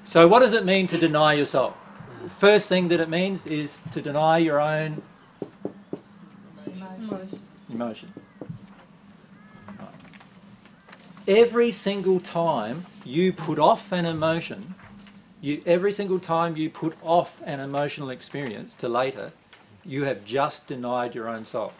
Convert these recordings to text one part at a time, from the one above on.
So what does it mean to deny your soul? First thing that it means is to deny your own emotion. Every single time you put off an emotion, every single time you put off an emotional experience to later, you have just denied your own soul.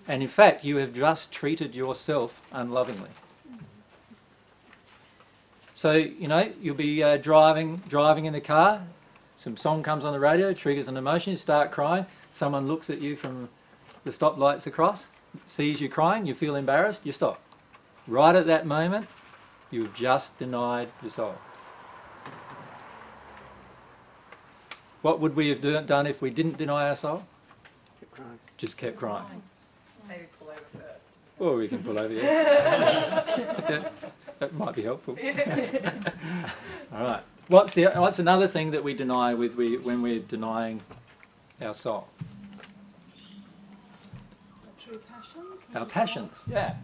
And in fact, you have just treated yourself unlovingly. So, you know, you'll be driving in the car, some song comes on the radio, triggers an emotion, you start crying, someone looks at you from the stoplights across, sees you crying, you feel embarrassed, you stop. Right at that moment, you've just denied your soul. What would we have done if we didn't deny our soul? Kept crying. Just kept crying. Maybe pull over first. Or we can pull over, yeah. That might be helpful. All right. What's another thing that we deny when we're denying our soul? True passions. Our passions, yeah.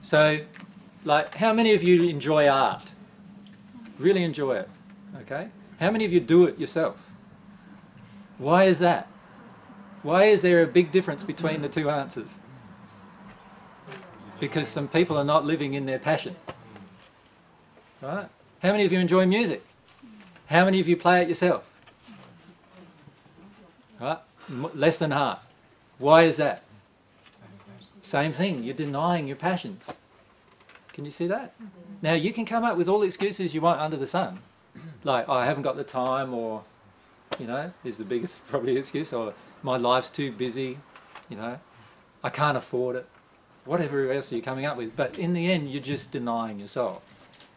So, like, how many of you enjoy art? Really enjoy it, okay? How many of you do it yourself? Why is that? Why is there a big difference between the two answers? Because some people are not living in their passion, right? How many of you enjoy music? How many of you play it yourself? Right? Less than half. Why is that? Same thing, you're denying your passions. Can you see that? Now you can come up with all the excuses you want under the sun. Like, oh, I haven't got the time, or, you know, is the biggest probably excuse, or my life's too busy, you know, I can't afford it. Whatever else are you coming up with. But in the end, you're just denying your soul.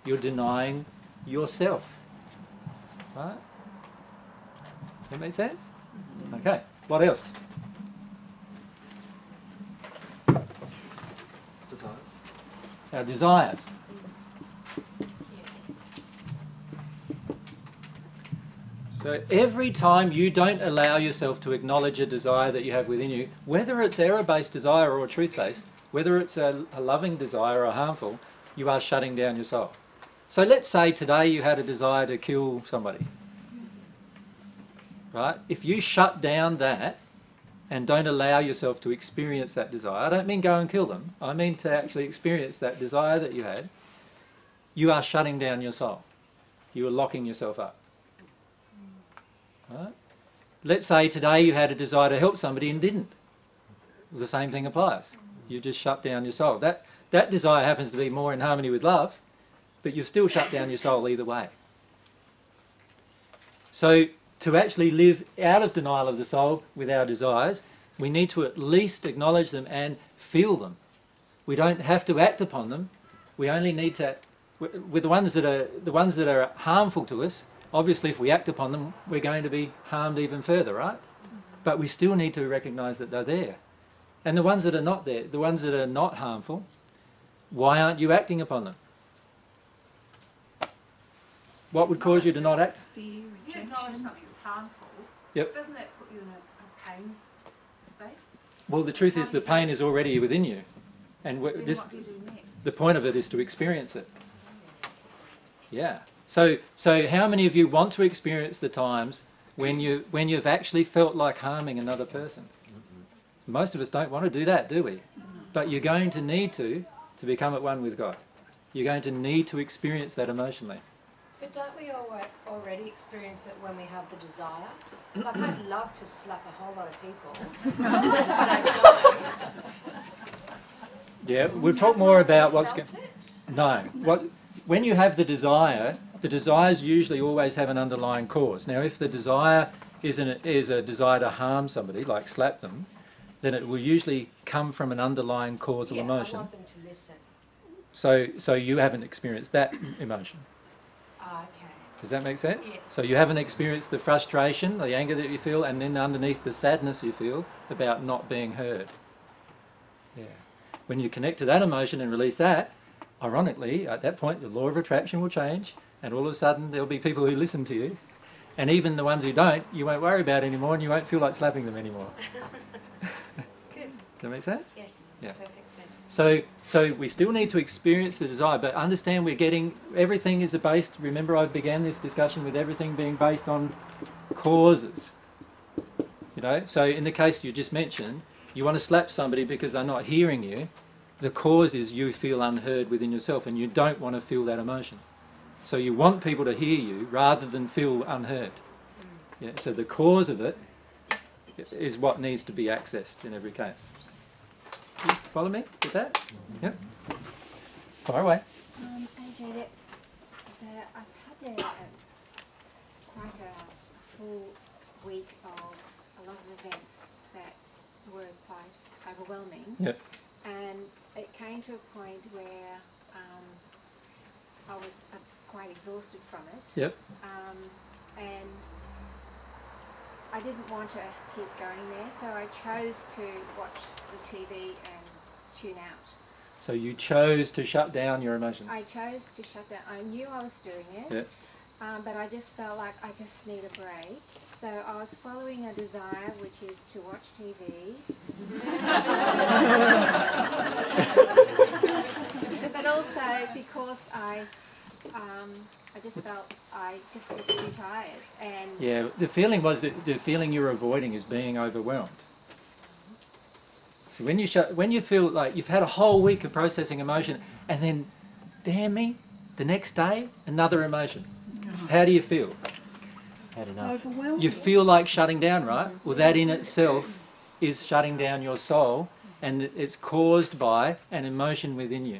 You're denying yourself. Right? Does that make sense? Okay, what else? Desires. Our desires. So every time you don't allow yourself to acknowledge a desire that you have within you, whether it's error-based desire or truth-based, whether it's a loving desire or harmful, you are shutting down your soul. So let's say today you had a desire to kill somebody. Right? If you shut down that and don't allow yourself to experience that desire, I don't mean go and kill them, I mean to actually experience that desire that you had, you are shutting down your soul. You are locking yourself up. Right? Let's say today you had a desire to help somebody and didn't. The same thing applies. You just shut down your soul. That desire happens to be more in harmony with love, but you've still shut down your soul either way. So to actually live out of denial of the soul with our desires, we need to at least acknowledge them and feel them. We don't have to act upon them. We only need to, with the ones that are harmful to us, obviously if we act upon them, we're going to be harmed even further, right? But we still need to recognise that they're there. And the ones that are not there, the ones that are not harmful, why aren't you acting upon them? What would cause you to not act? Fear, If you rejection. acknowledge something's harmful, Yep. doesn't that put you in a pain space? Well, the truth is the pain is already within you. And Then this, what do you do next? the point of it is to experience it. Yeah. So how many of you want to experience the times when you've actually felt like harming another person? Most of us don't want to do that, do we? But you're going to need to become at one with God. You're going to need to experience that emotionally. But don't we already experience it when we have the desire? Like, I'd love to slap a whole lot of people, but I don't. Yeah, we'll talk more about what's going. Felt it? No, when you have the desires usually always have an underlying cause. Now, if the desire is a desire to harm somebody, like slap them, then it will usually come from an underlying causal Yeah, emotion. I want them to listen. So you haven't experienced that emotion. Ah, okay. Does that make sense? Yes. So you haven't experienced the frustration, the anger that you feel, and then underneath the sadness you feel about not being heard. Yeah. When you connect to that emotion and release that, ironically, at that point the law of attraction will change, and all of a sudden there'll be people who listen to you, and even the ones who don't, you won't worry about anymore, and you won't feel like slapping them anymore. Good. Does that make sense? Yes. Yeah. Perfect sense. So we still need to experience the desire, but understand we're getting, everything is based, remember I began this discussion with everything being based on causes. You know, so in the case you just mentioned, you want to slap somebody because they're not hearing you. The cause is you feel unheard within yourself and you don't want to feel that emotion. So you want people to hear you rather than feel unheard. Yeah, so the cause of it is what needs to be accessed in every case. You follow me with that? Yep. Far away. AJ, I've had quite a full week of a lot of events that were quite overwhelming. Yep. And it came to a point where I was quite exhausted from it. Yep. And I didn't want to keep going there, so I chose to watch the TV and tune out. So you chose to shut down your emotion. I chose to shut down. I knew I was doing it, Yep. but I just felt like I just need a break. So I was following a desire, which is to watch TV. But also because I just felt I just was too tired. And Yeah, the feeling was that the feeling you're avoiding is being overwhelmed. So when you feel like you've had a whole week of processing emotion, and then, damn me, the next day another emotion. How do you feel? Had it's enough. overwhelming. You feel like shutting down, right? Well, that in itself is shutting down your soul, and it's caused by an emotion within you.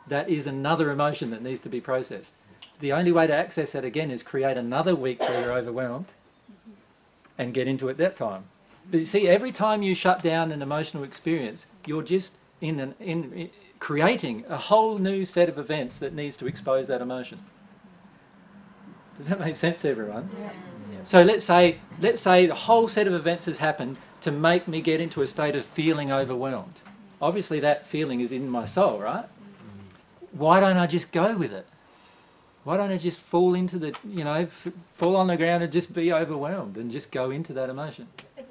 That is another emotion that needs to be processed. The only way to access that again is create another week where you're overwhelmed and get into it that time. But you see, every time you shut down an emotional experience, you're just in creating a whole new set of events that needs to expose that emotion. Does that make sense to everyone? Yeah. So let's say the whole set of events has happened to make me get into a state of feeling overwhelmed. Obviously that feeling is in my soul, right? Why don't I just go with it? Why don't I just fall into the, fall on the ground and just be overwhelmed and just go into that emotion? The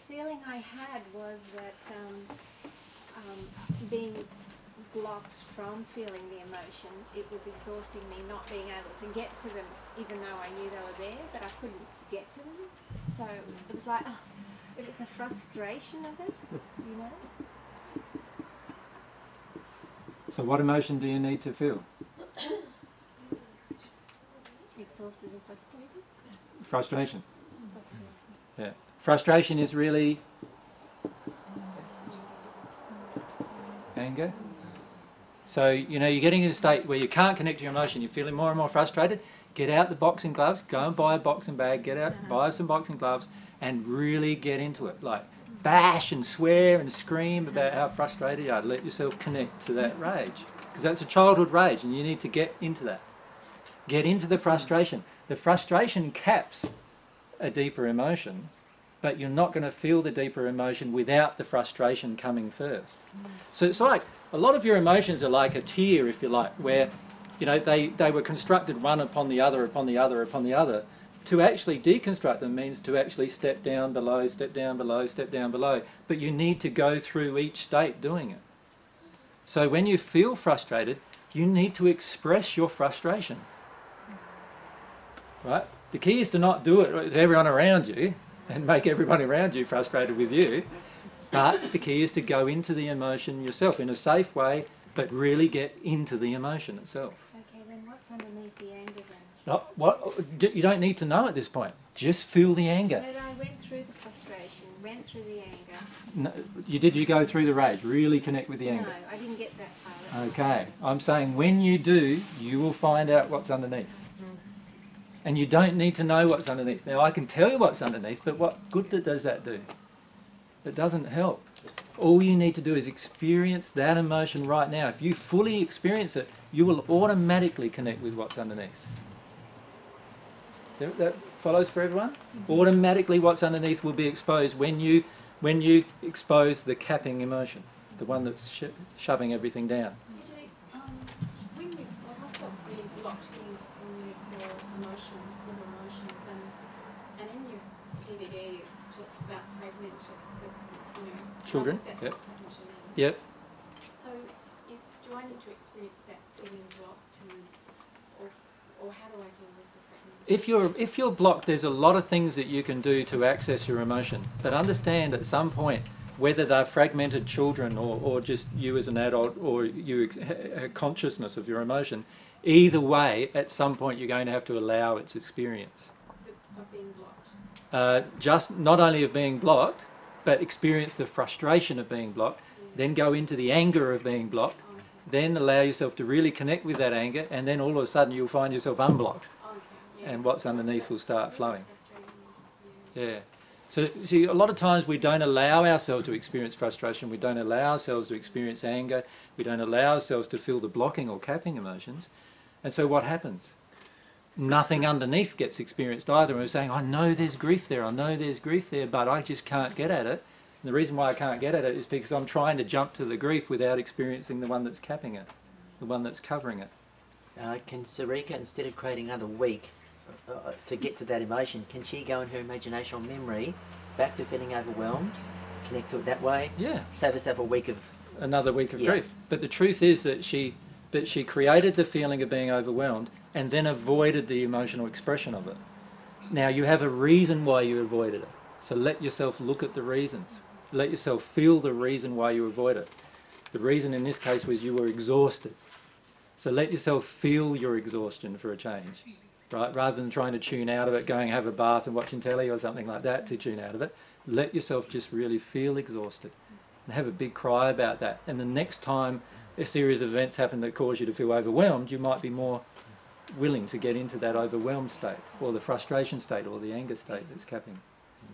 feeling I had was that being blocked from feeling the emotion, it was exhausting me not being able to get to them, even though I knew they were there, but I couldn't get to them. So it was like, it was a frustration of it, you know? So what emotion do you need to feel? Exhausted and frustrated. Frustration. Yeah. Frustration is really anger. So, you're getting in a state where you can't connect to your emotion, you're feeling more and more frustrated. Get out the boxing gloves, go and buy a boxing bag, get out, buy some boxing gloves and really get into it. Like bash and swear and scream about how frustrated you are. Let yourself connect to that rage. Because that's a childhood rage and you need to get into that. Get into the frustration. The frustration caps a deeper emotion, but you're not going to feel the deeper emotion without the frustration coming first. So it's like, a lot of your emotions are like a tier, if you like, where they were constructed one upon the other, upon the other, upon the other. To actually deconstruct them means to actually step down below, step down below, step down below. But you need to go through each state doing it. So when you feel frustrated, you need to express your frustration. Right? The key is to not do it with everyone around you and make everyone around you frustrated with you. But the key is to go into the emotion yourself in a safe way, but really get into the emotion itself. Okay, then what's underneath the anger then? You don't need to know at this point. Just feel the anger. But I went through the frustration, went through the anger. No, you go through the rage, really connect with the anger. No, I didn't get that far. Okay, I'm saying when you do, you will find out what's underneath. And you don't need to know what's underneath. Now I can tell you what's underneath, but what good does that do? It doesn't help. All you need to do is experience that emotion right now. If you fully experience it, you will automatically connect with what's underneath. That follows for everyone? Automatically what's underneath will be exposed when you expose the capping emotion, the one that's shoving everything down. When I've got really blocked into some of your emotions, and in your DVD it talks about fragmented, Children, that's yep. what's happened to me. Yep. planning to experience that feeling blocked, and, or how do I deal with it? If you're blocked, there's a lot of things that you can do to access your emotion. But understand at some point, whether they're fragmented children or just you as an adult or you consciousness of your emotion, either way, at some point you're going to have to allow its experience. Of being blocked. Just not only of being blocked, but experience the frustration of being blocked, then go into the anger of being blocked, then allow yourself to really connect with that anger, and then all of a sudden you'll find yourself unblocked, and what's underneath will start flowing. Yeah. So see, a lot of times we don't allow ourselves to experience frustration, we don't allow ourselves to experience anger, we don't allow ourselves to feel the blocking or capping emotions, and so what happens? Nothing underneath gets experienced either. And we're saying, I know there's grief there, I know there's grief there, but I just can't get at it. And the reason why I can't get at it is because I'm trying to jump to the grief without experiencing the one that's capping it, the one that's covering it. Can Sarika, instead of creating another week to get to that emotion, can she go in her imagination or memory back to feeling overwhelmed, connect to it that way? Yeah. Save herself a week of... Another week of grief. But the truth is that she created the feeling of being overwhelmed and then avoided the emotional expression of it. Now you have a reason why you avoided it. So let yourself look at the reasons. Let yourself feel the reason why you avoid it. The reason in this case was you were exhausted. So let yourself feel your exhaustion for a change, right? Rather than trying to tune out of it, going have a bath and watching telly or something like that to tune out of it. Let yourself just really feel exhausted and have a big cry about that. And the next time a series of events happen that cause you to feel overwhelmed, you might be more willing to get into that overwhelmed state or the frustration state or the anger state that's capping.